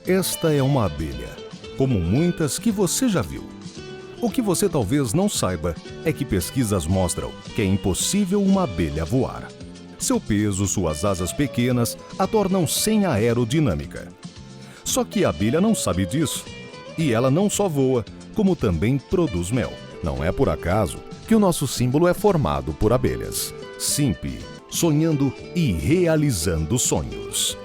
Esta é uma abelha, como muitas que você já viu. O que você talvez não saiba é que pesquisas mostram que é impossível uma abelha voar. Seu peso, suas asas pequenas, a tornam sem aerodinâmica. Só que a abelha não sabe disso. E ela não só voa, como também produz mel. Não é por acaso que o nosso símbolo é formado por abelhas. Simp, sonhando e realizando sonhos.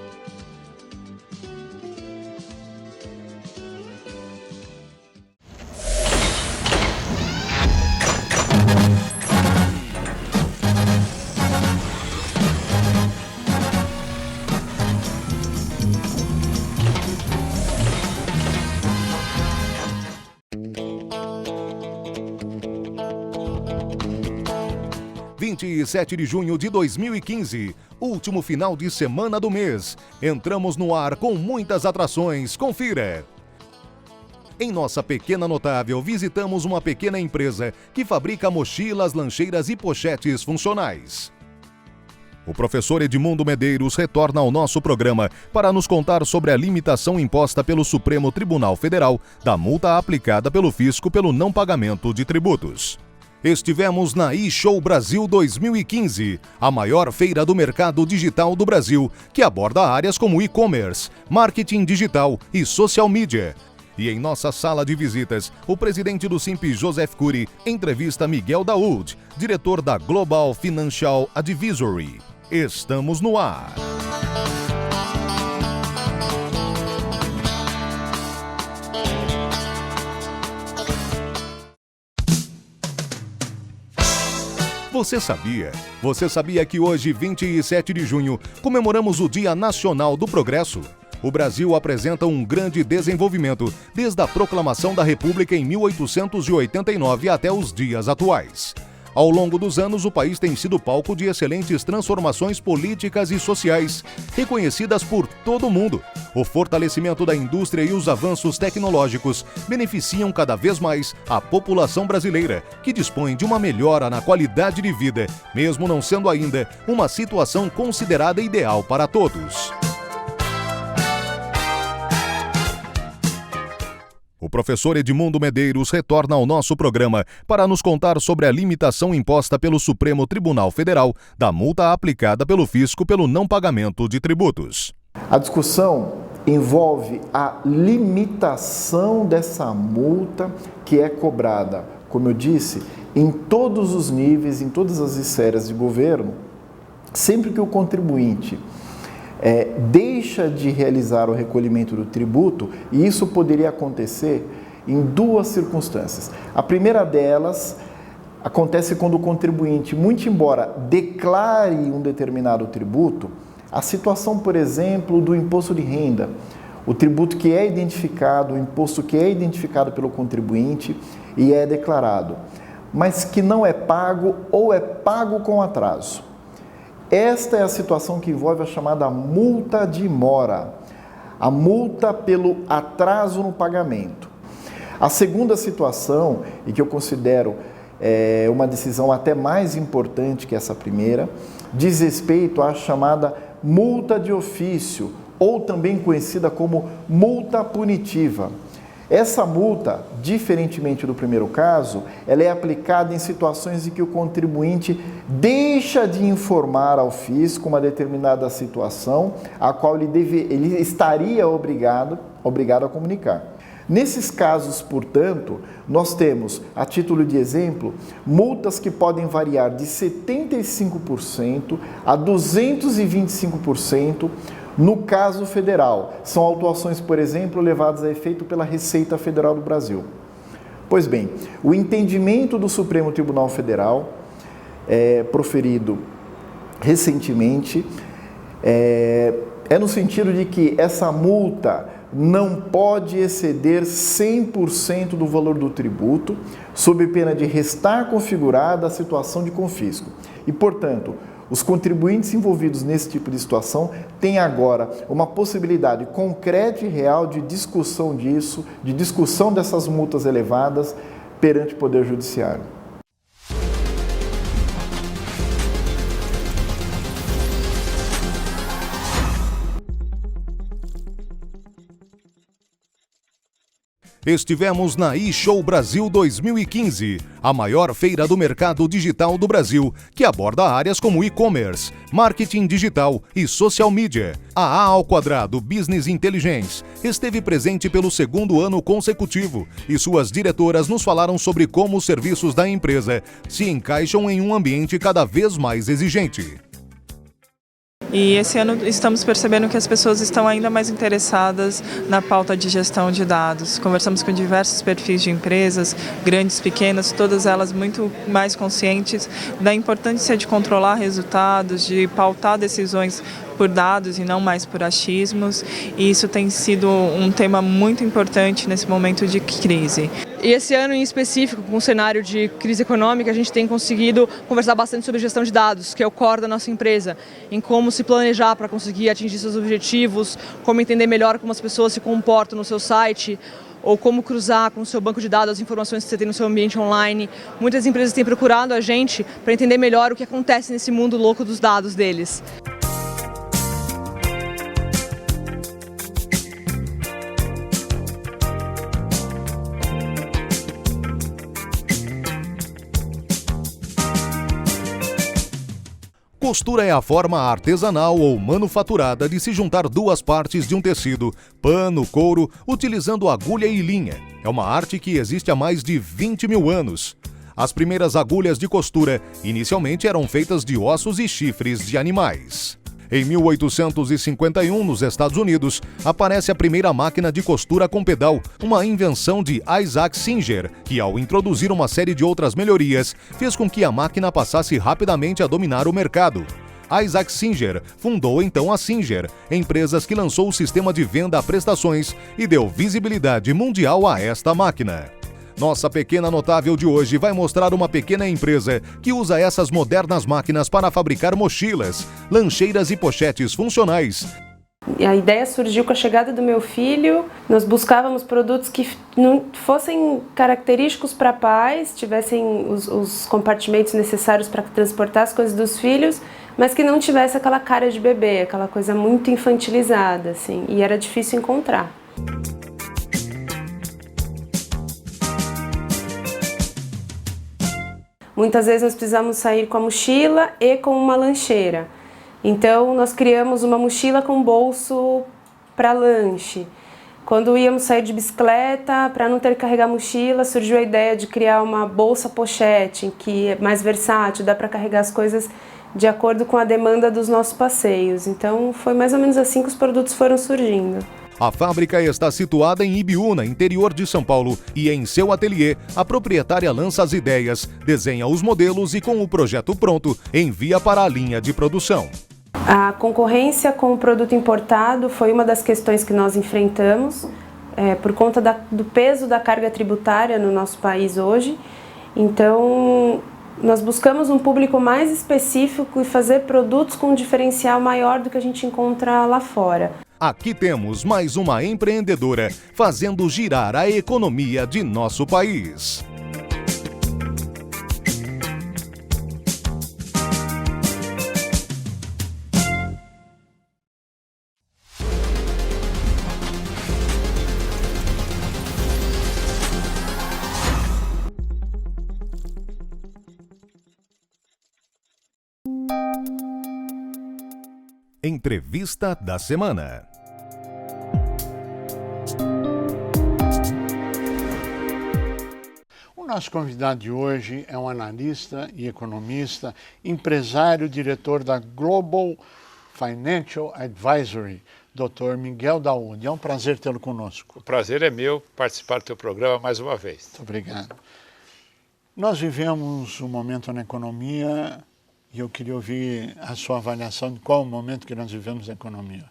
Vinte e 7 de junho de 2015, último final de semana do mês. Entramos no ar com muitas atrações. Confira! Em nossa pequena notável, visitamos uma pequena empresa que fabrica mochilas, lancheiras e pochetes funcionais. O professor Edmundo Medeiros retorna ao nosso programa para nos contar sobre a limitação imposta pelo Supremo Tribunal Federal da multa aplicada pelo fisco pelo não pagamento de tributos. Estivemos na eShow Brasil 2015, a maior feira do mercado digital do Brasil, que aborda áreas como e-commerce, marketing digital e social media. E em nossa sala de visitas, o presidente do Simp, Joseph Cury, entrevista Miguel Daoud, diretor da Global Financial Advisory. Estamos no ar. Você sabia que hoje, 27 de junho, comemoramos o Dia Nacional do Progresso? O Brasil apresenta um grande desenvolvimento desde a proclamação da República em 1889 até os dias atuais. Ao longo dos anos, o país tem sido palco de excelentes transformações políticas e sociais, reconhecidas por todo o mundo. O fortalecimento da indústria e os avanços tecnológicos beneficiam cada vez mais a população brasileira, que dispõe de uma melhora na qualidade de vida, mesmo não sendo ainda uma situação considerada ideal para todos. O professor Edmundo Medeiros retorna ao nosso programa para nos contar sobre a limitação imposta pelo Supremo Tribunal Federal da multa aplicada pelo fisco pelo não pagamento de tributos. A discussão envolve a limitação dessa multa que é cobrada, como eu disse, em todos os níveis, em todas as esferas de governo, sempre que o contribuinte deixa de realizar o recolhimento do tributo, e isso poderia acontecer em duas circunstâncias. A primeira delas acontece quando o contribuinte, muito embora declare um determinado tributo, a situação, por exemplo, do imposto de renda, o tributo que é identificado, o imposto que é identificado pelo contribuinte e é declarado, mas que não é pago ou é pago com atraso. Esta é a situação que envolve a chamada multa de mora, a multa pelo atraso no pagamento. A segunda situação, e que eu considero uma decisão até mais importante que essa primeira, diz respeito à chamada multa de ofício, ou também conhecida como multa punitiva. Essa multa, diferentemente do primeiro caso, ela é aplicada em situações em que o contribuinte deixa de informar ao fisco uma determinada situação a qual ele estaria obrigado a comunicar. Nesses casos, portanto, nós temos, a título de exemplo, multas que podem variar de 75% a 225%, no caso federal. São autuações, por exemplo, levadas a efeito pela Receita Federal do Brasil. Pois bem, o entendimento do Supremo Tribunal Federal, proferido recentemente, é no sentido de que essa multa não pode exceder 100% do valor do tributo, sob pena de restar configurada a situação de confisco. E, portanto, os contribuintes envolvidos nesse tipo de situação têm agora uma possibilidade concreta e real de discussão disso, de discussão dessas multas elevadas perante o Poder Judiciário. Estivemos na eShow Brasil 2015, a maior feira do mercado digital do Brasil, que aborda áreas como e-commerce, marketing digital e social media. A A² Business Intelligence esteve presente pelo segundo ano consecutivo e suas diretoras nos falaram sobre como os serviços da empresa se encaixam em um ambiente cada vez mais exigente. E esse ano estamos percebendo que as pessoas estão ainda mais interessadas na pauta de gestão de dados. Conversamos com diversos perfis de empresas, grandes, pequenas, todas elas muito mais conscientes da importância de controlar resultados, de pautar decisões por dados e não mais por achismos. E isso tem sido um tema muito importante nesse momento de crise. E esse ano em específico, com o cenário de crise econômica, a gente tem conseguido conversar bastante sobre gestão de dados, que é o core da nossa empresa, em como se planejar para conseguir atingir seus objetivos, como entender melhor como as pessoas se comportam no seu site, ou como cruzar com o seu banco de dados as informações que você tem no seu ambiente online. Muitas empresas têm procurado a gente para entender melhor o que acontece nesse mundo louco dos dados deles. Costura é a forma artesanal ou manufaturada de se juntar duas partes de um tecido, pano, couro, utilizando agulha e linha. É uma arte que existe há mais de 20 mil anos. As primeiras agulhas de costura inicialmente eram feitas de ossos e chifres de animais. Em 1851, nos Estados Unidos, aparece a primeira máquina de costura com pedal, uma invenção de Isaac Singer, que ao introduzir uma série de outras melhorias, fez com que a máquina passasse rapidamente a dominar o mercado. Isaac Singer fundou então a Singer, empresa que lançou o sistema de venda a prestações e deu visibilidade mundial a esta máquina. Nossa pequena notável de hoje vai mostrar uma pequena empresa que usa essas modernas máquinas para fabricar mochilas, lancheiras e pochetes funcionais. A ideia surgiu com a chegada do meu filho. Nós buscávamos produtos que não fossem característicos para pais, tivessem os compartimentos necessários para transportar as coisas dos filhos, mas que não tivesse aquela cara de bebê, aquela coisa muito infantilizada, assim, e era difícil encontrar. Muitas vezes nós precisamos sair com a mochila e com uma lancheira. Então nós criamos uma mochila com bolso para lanche. Quando íamos sair de bicicleta, para não ter que carregar a mochila, surgiu a ideia de criar uma bolsa pochete, que é mais versátil, dá para carregar as coisas de acordo com a demanda dos nossos passeios. Então foi mais ou menos assim que os produtos foram surgindo. A fábrica está situada em Ibiúna, interior de São Paulo, e em seu ateliê, a proprietária lança as ideias, desenha os modelos e, com o projeto pronto, envia para a linha de produção. A concorrência com o produto importado foi uma das questões que nós enfrentamos, por conta do peso da carga tributária no nosso país hoje. Então, nós buscamos um público mais específico e fazer produtos com um diferencial maior do que a gente encontra lá fora. Aqui temos mais uma empreendedora fazendo girar a economia de nosso país. Entrevista da semana. O nosso convidado de hoje é um analista e economista, empresário, diretor da Global Financial Advisory, Dr. Miguel Daoud. É um prazer tê-lo conosco. O prazer é meu participar do teu programa mais uma vez. Muito obrigado. Nós vivemos um momento na economia e eu queria ouvir a sua avaliação de qual o momento que nós vivemos na economia.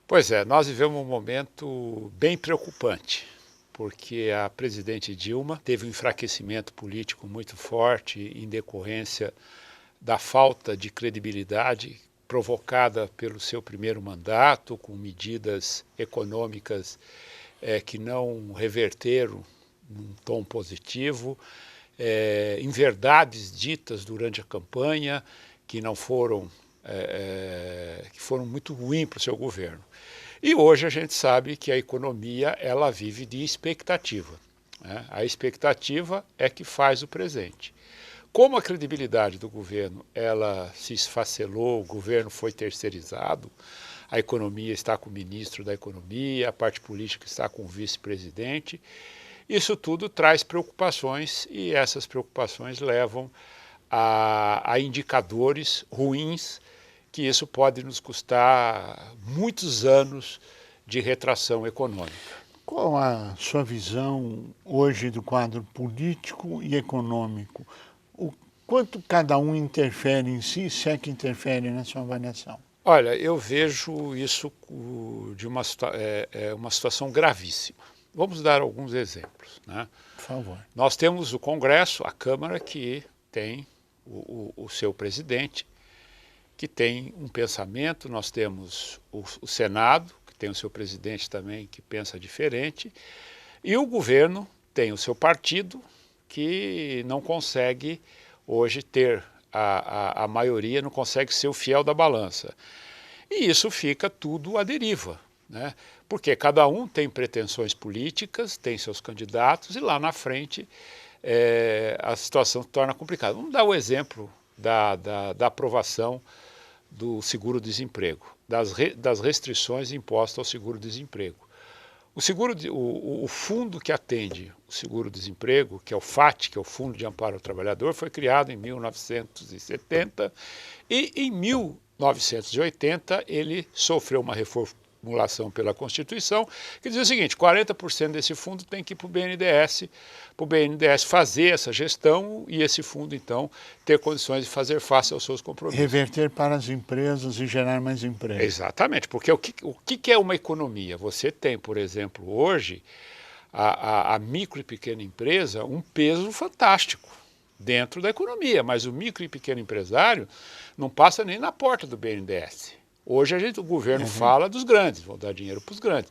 Pois é, nós vivemos um momento bem preocupante, porque a presidente Dilma teve um enfraquecimento político muito forte em decorrência da falta de credibilidade provocada pelo seu primeiro mandato, com medidas econômicas que não reverteram num tom positivo, em verdades ditas durante a campanha que não foram, que foram muito ruins para o seu governo. E hoje a gente sabe que a economia ela vive de expectativa, né? A expectativa é que faz o presente. Como a credibilidade do governo ela se esfacelou, o governo foi terceirizado, a economia está com o ministro da economia, a parte política está com o vice-presidente, isso tudo traz preocupações e essas preocupações levam a indicadores ruins, que isso pode nos custar muitos anos de retração econômica. Qual a sua visão hoje do quadro político e econômico? O quanto cada um interfere em si, se é que interfere na sua avaliação? Olha, eu vejo isso de uma situação gravíssima. Vamos dar alguns exemplos, né? Por favor. Nós temos o Congresso, a Câmara, que tem o seu presidente, que tem um pensamento, nós temos o Senado, que tem o seu presidente também, que pensa diferente, e o governo tem o seu partido, que não consegue hoje ter a maioria, não consegue ser o fiel da balança. E isso fica tudo à deriva, né? Porque cada um tem pretensões políticas, tem seus candidatos, e lá na frente a situação se torna complicada. Vamos dar o exemplo da aprovação do seguro-desemprego, das restrições impostas ao seguro-desemprego. O fundo que atende o seguro-desemprego, que é o FAT, que é o Fundo de Amparo ao Trabalhador, foi criado em 1970 e em 1980 ele sofreu uma reformulação pela Constituição, que dizia o seguinte: 40% desse fundo tem que ir para o BNDES fazer essa gestão e esse fundo, então, ter condições de fazer face aos seus compromissos. Reverter para as empresas e gerar mais emprego. Exatamente, porque o que é uma economia? Você tem, por exemplo, hoje, a micro e pequena empresa um peso fantástico dentro da economia, mas o micro e pequeno empresário não passa nem na porta do BNDES. Hoje o governo fala dos grandes, vão dar dinheiro para os grandes.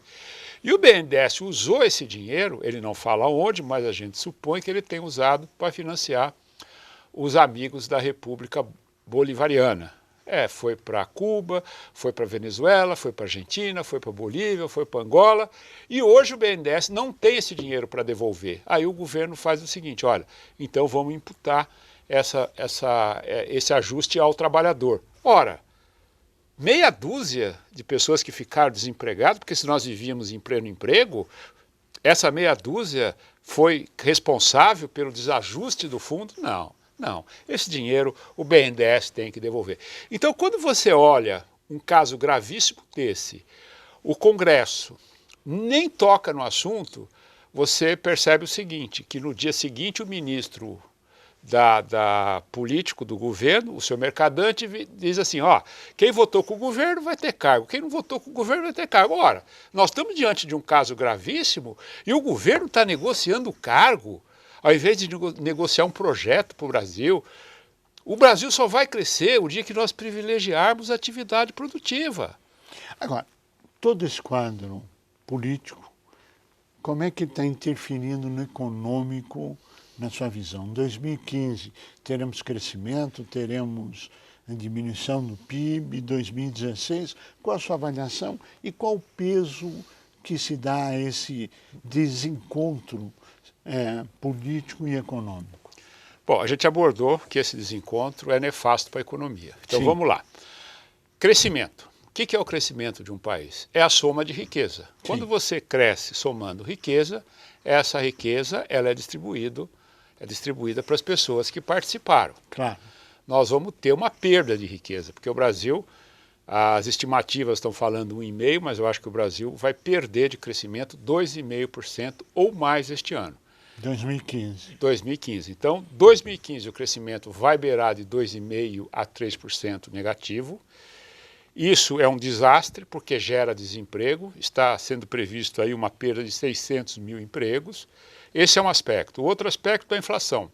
E o BNDES usou esse dinheiro, ele não fala onde, mas a gente supõe que ele tem usado para financiar os amigos da República Bolivariana. Foi para Cuba, foi para Venezuela, foi para Argentina, foi para Bolívia, foi para Angola, e hoje o BNDES não tem esse dinheiro para devolver. Aí o governo faz o seguinte: olha, então vamos imputar esse ajuste ao trabalhador. Ora, meia dúzia de pessoas que ficaram desempregadas, porque se nós vivíamos em pleno emprego, essa meia dúzia foi responsável pelo desajuste do fundo? Não. Não, esse dinheiro o BNDES tem que devolver. Então, quando você olha um caso gravíssimo desse, o Congresso nem toca no assunto, você percebe o seguinte, que no dia seguinte o ministro político do governo, o seu Mercadante, diz assim: ó, quem votou com o governo vai ter cargo, quem não votou com o governo vai ter cargo. Ora, nós estamos diante de um caso gravíssimo e o governo está negociando o cargo, ao invés de negociar um projeto para o Brasil. O Brasil só vai crescer o dia que nós privilegiarmos a atividade produtiva. Agora, todo esse quadro político, como é que está interferindo no econômico, na sua visão? Em 2015 teremos crescimento, teremos a diminuição do PIB, 2016, qual a sua avaliação e qual o peso que se dá a esse desencontro político e econômico? Bom, a gente abordou que esse desencontro é nefasto para a economia. Então Sim. Vamos lá. Crescimento. O que é o crescimento de um país? É a soma de riqueza. Sim. Quando você cresce somando riqueza, essa riqueza ela é distribuída para as pessoas que participaram. Claro. Nós vamos ter uma perda de riqueza, porque o Brasil, as estimativas estão falando 1,5%, mas eu acho que o Brasil vai perder de crescimento 2,5% ou mais este ano. 2015. Então, 2015 o crescimento vai beirar de 2,5% a 3% negativo. Isso é um desastre porque gera desemprego, está sendo previsto aí uma perda de 600 mil empregos. Esse é um aspecto. O outro aspecto é a inflação.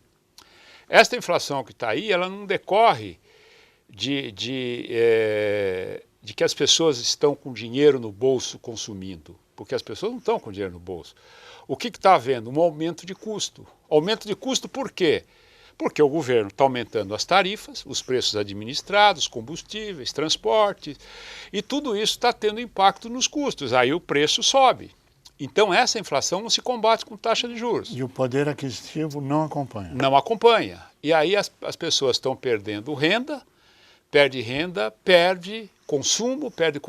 Esta inflação que está aí, ela não decorre de que as pessoas estão com dinheiro no bolso consumindo, porque as pessoas não estão com dinheiro no bolso. O que está havendo? Um aumento de custo. Aumento de custo por quê? Porque o governo está aumentando as tarifas, os preços administrados, combustíveis, transportes, e tudo isso está tendo impacto nos custos, aí o preço sobe. Então essa inflação não se combate com taxa de juros. E o poder aquisitivo não acompanha. Não acompanha. E aí as pessoas estão perdendo renda, perde consumo, perde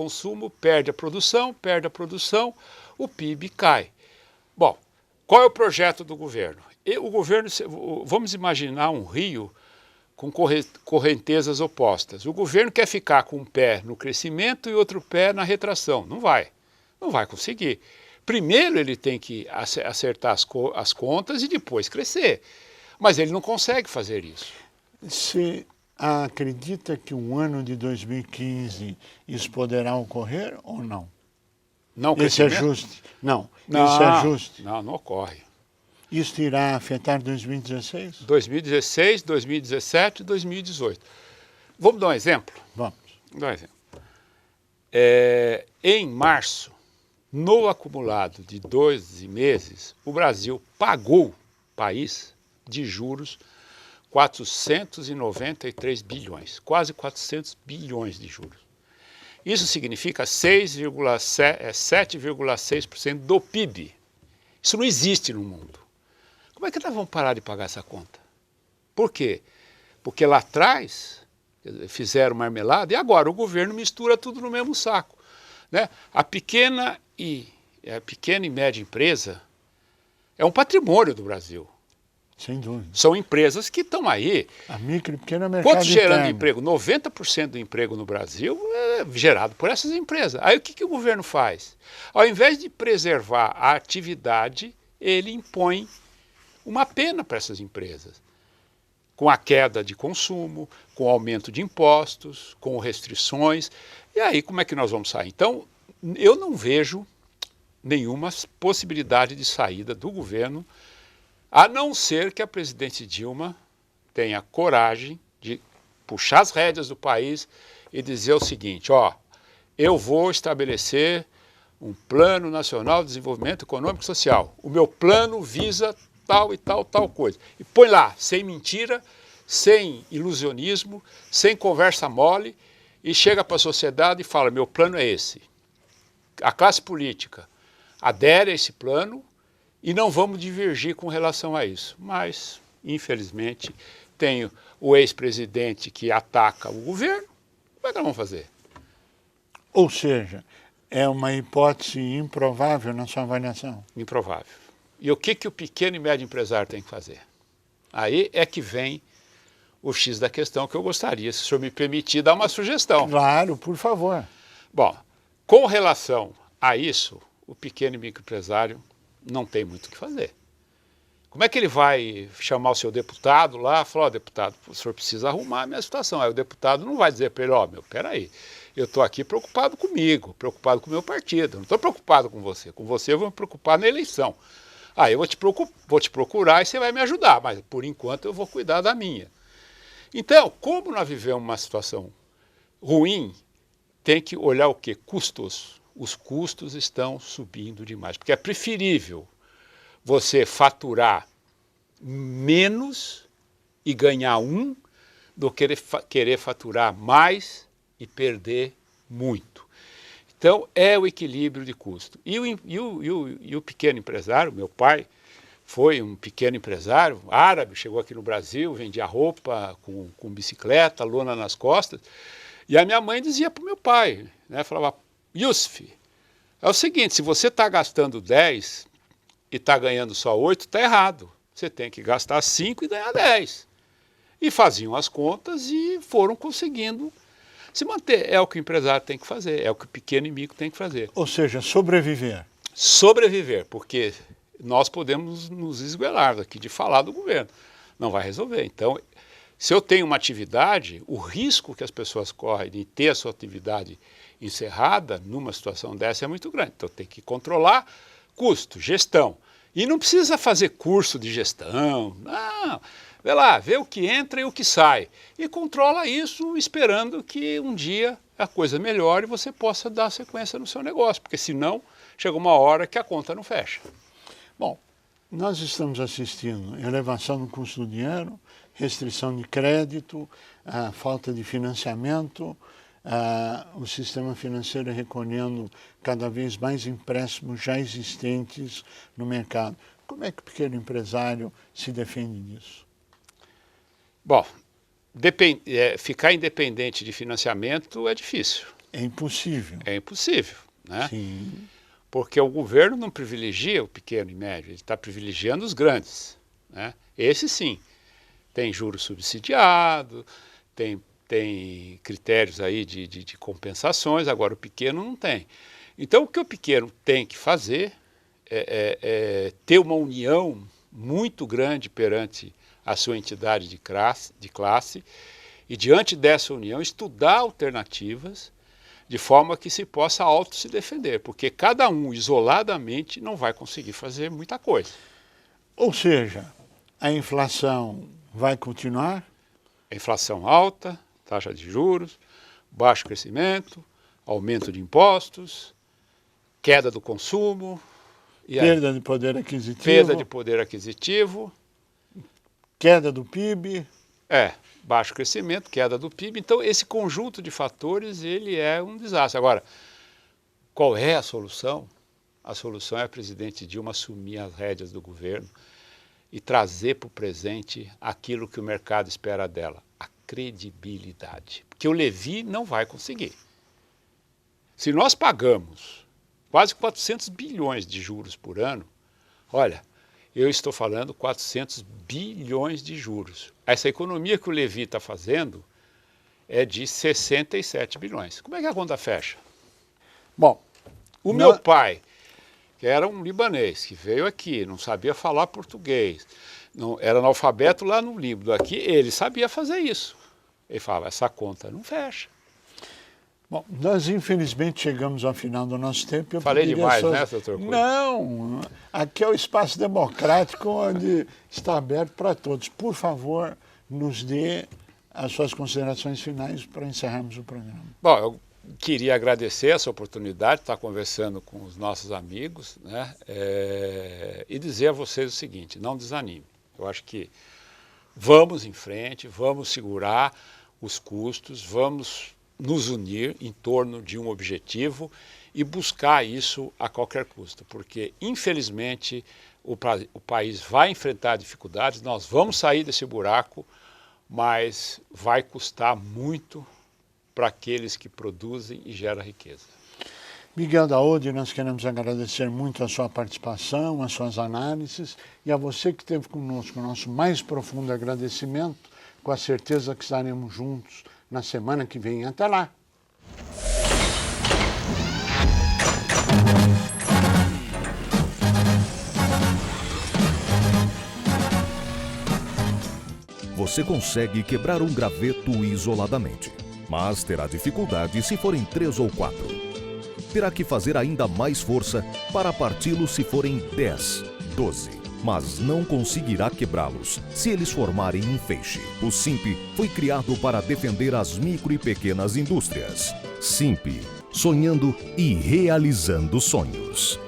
a produção, o PIB cai. Bom, qual é o projeto do governo? O governo, vamos imaginar um rio com correntezas opostas. O governo quer ficar com um pé no crescimento e outro pé na retração. Não vai conseguir. Primeiro ele tem que acertar as contas e depois crescer. Mas ele não consegue fazer isso. Você acredita que o ano de 2015 isso poderá ocorrer ou não? Não, esse ajuste? Não, esse ajuste. Não ocorre. Isso irá afetar 2016? 2016, 2017 e 2018. Vamos dar um exemplo? Vamos. Dar um exemplo. Em março, no acumulado de 12 meses, o Brasil pagou, país, de juros, 493 bilhões, quase 400 bilhões de juros. Isso significa 7,6% do PIB. Isso não existe no mundo. Como é que nós vamos parar de pagar essa conta? Por quê? Porque lá atrás fizeram marmelada e agora o governo mistura tudo no mesmo saco, né? A pequena e média empresa é um patrimônio do Brasil. Sem dúvida. São empresas que estão aí. A micro e pequena mercado quanto gerando interno. emprego? 90% do emprego no Brasil é gerado por essas empresas. Aí o que o governo faz? Ao invés de preservar a atividade, ele impõe uma pena para essas empresas. Com a queda de consumo, com o aumento de impostos, com restrições. E aí como é que nós vamos sair? Então, eu não vejo nenhuma possibilidade de saída do governo, a não ser que a presidente Dilma tenha coragem de puxar as rédeas do país e dizer o seguinte, ó, eu vou estabelecer um Plano Nacional de Desenvolvimento Econômico e Social. O meu plano visa tal e tal coisa. E põe lá, sem mentira, sem ilusionismo, sem conversa mole, e chega para a sociedade e fala, meu plano é esse. A classe política adere a esse plano e não vamos divergir com relação a isso. Mas, infelizmente, tem o ex-presidente que ataca o governo. Como é que nós vamos fazer? Ou seja, é uma hipótese improvável na sua avaliação? Improvável. E o que o pequeno e médio empresário tem que fazer? Aí é que vem o X da questão que eu gostaria, se o senhor me permitir, dar uma sugestão. Claro, por favor. Bom, com relação a isso, o pequeno e microempresário não tem muito o que fazer. Como é que ele vai chamar o seu deputado lá e falar, ó, deputado, o senhor precisa arrumar a minha situação. Aí o deputado não vai dizer para ele, ó, peraí, eu estou aqui preocupado comigo, preocupado com o meu partido, não estou preocupado com você eu vou me preocupar na eleição. Aí eu vou te procurar e você vai me ajudar, mas por enquanto eu vou cuidar da minha. Então, como nós vivemos uma situação ruim, tem que olhar o quê? Custos. Os custos estão subindo demais, porque é preferível você faturar menos e ganhar do que querer faturar mais e perder muito. Então, é o equilíbrio de custo. E o pequeno empresário, meu pai, foi um pequeno empresário árabe, chegou aqui no Brasil, vendia roupa com bicicleta, lona nas costas. E a minha mãe dizia para o meu pai, né, falava, Yusuf, é o seguinte, se você está gastando 10 e está ganhando só 8, está errado. Você tem que gastar 5 e ganhar 10. E faziam as contas e foram conseguindo se manter. É o que o empresário tem que fazer, é o que o pequeno e micro tem que fazer. Ou seja, sobreviver. Sobreviver, porque nós podemos nos esguelar aqui de falar do governo. Não vai resolver. Então, se eu tenho uma atividade, o risco que as pessoas correm de ter a sua atividade encerrada numa situação dessa é muito grande. Então, tem que controlar custo, gestão. E não precisa fazer curso de gestão, não. Vê lá, vê o que entra e o que sai. E controla isso esperando que um dia a coisa melhore e você possa dar sequência no seu negócio, porque senão chega uma hora que a conta não fecha. Bom, nós estamos assistindo elevação do custo do dinheiro, restrição de crédito, a falta de financiamento, o sistema financeiro recolhendo cada vez mais empréstimos já existentes no mercado. Como é que o pequeno empresário se defende disso? Bom, ficar independente de financiamento é difícil. É impossível. É impossível, né? Sim. Porque o governo não privilegia o pequeno e médio, ele está privilegiando os grandes, né? Esse sim, tem juros subsidiados, tem critérios aí de compensações, agora o pequeno não tem. Então o que o pequeno tem que fazer é ter uma união muito grande perante a sua entidade de classe e, diante dessa união, estudar alternativas de forma que se possa se defender, porque cada um isoladamente não vai conseguir fazer muita coisa. Ou seja, a inflação vai continuar? A inflação alta, taxa de juros, baixo crescimento, aumento de impostos, queda do consumo. Perda de poder aquisitivo. Perda de poder aquisitivo. Queda do PIB. Baixo crescimento, queda do PIB. Então, esse conjunto de fatores, ele é um desastre. Agora, qual é a solução? A solução é a presidente Dilma assumir as rédeas do governo e trazer para o presente aquilo que o mercado espera dela, a credibilidade. Porque o Levy não vai conseguir. Se nós pagamos quase 400 bilhões de juros por ano, olha, eu estou falando 400 bilhões de juros. Essa economia que o Levy está fazendo é de 67 bilhões. Como é que a conta fecha? Bom, meu pai, que era um libanês, que veio aqui, não sabia falar português, era analfabeto lá no Líbano, aqui ele sabia fazer isso. Ele falava, essa conta não fecha. Bom, nós infelizmente chegamos ao final do nosso tempo. Falei demais, né, doutor Cunha? Não, aqui é o espaço democrático onde está aberto para todos. Por favor, nos dê as suas considerações finais para encerrarmos o programa. Bom, eu queria agradecer essa oportunidade de estar conversando com os nossos amigos, né, e dizer a vocês o seguinte, não desanime. Eu acho que vamos em frente, vamos segurar os custos, vamos nos unir em torno de um objetivo e buscar isso a qualquer custo, porque, infelizmente, o país vai enfrentar dificuldades, nós vamos sair desse buraco, mas vai custar muito para aqueles que produzem e geram riqueza. Miguel Daoud, nós queremos agradecer muito a sua participação, as suas análises, e a você que esteve conosco, o nosso mais profundo agradecimento, com a certeza que estaremos juntos na semana que vem. Até lá! Você consegue quebrar um graveto isoladamente, mas terá dificuldade se forem 3 ou 4. Terá que fazer ainda mais força para parti-lo se forem 10, 12. Mas não conseguirá quebrá-los se eles formarem um feixe. O Simp foi criado para defender as micro e pequenas indústrias. Simp, sonhando e realizando sonhos.